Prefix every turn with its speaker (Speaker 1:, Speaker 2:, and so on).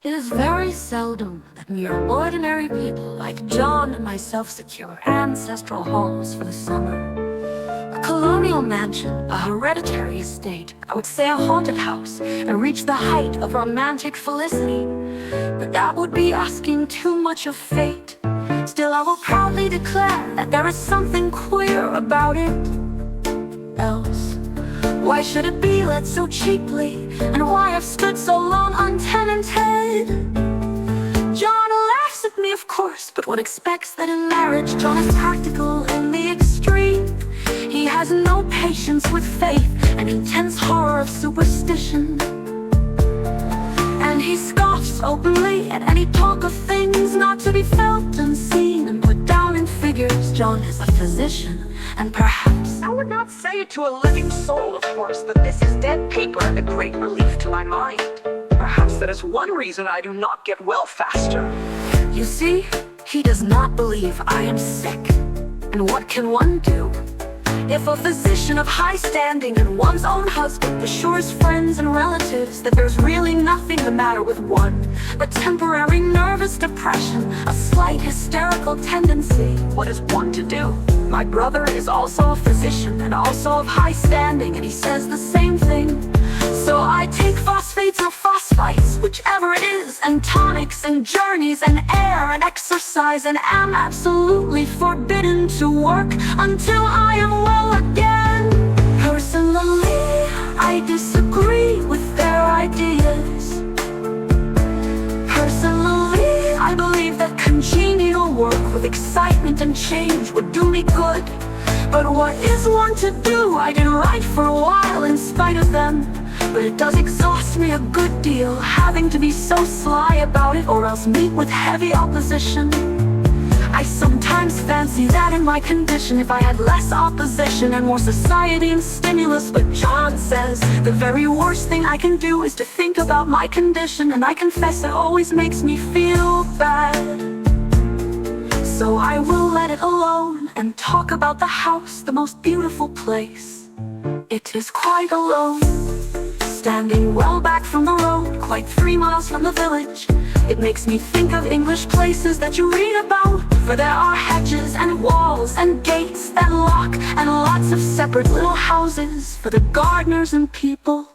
Speaker 1: It is very seldom that mere ordinary people like John and myself secure ancestral homes for the summer. A colonial mansion, a hereditary estate, I would say a haunted house, and reach the height of romantic felicity. But that would be asking too much of fate. Still, I will proudly declare that there is something queer about it. Else, why should it be let so cheaply? And why have stood so long untenanted? John laughs at me, of course, but one expects that in marriage John is practical in the extreme. He has no patience with faith and intense horror of superstition. And he scoffs openly at any talk of things not to be felt and seen and put down in figures. John is a physician, and perhaps
Speaker 2: I would not say it to a living soul, of course, that this is dead paper and a great relief to my mind. Perhaps that is one reason I do not get well faster.
Speaker 1: You see, he does not believe I am sick. And what can one do? If a physician of high standing and one's own husband assures friends and relatives that there's really nothing the matter with one but temporary nervous depression, a slight hysterical tendency, what is one to do? My brother is also a physician and also of high standing, and he says the same thing. So I take phosphates or phosphites, whichever it is, and tonics and journeys and air and exercise, and am absolutely forbidden to work until I am well again. Personally, I disagree with their ideas. Personally, I believe that congenial work with excitement and change would do me good. But what is one to do? I did right for a while in spite of them. But it does exhaust me a good deal, having to be so sly about it or else meet with heavy opposition. I sometimes fancy that in my condition, if I had less opposition and more society and stimulus. But John says the very worst thing I can do is to think about my condition, and I confess it always makes me feel bad. So I will let it alone and talk about the house, the most beautiful place. It is quite alone, standing well back from the road, quite 3 miles from the village. It makes me think of English places that you read about, for there are hedges and walls and gates that lock, and lots of separate little houses for the gardeners and people.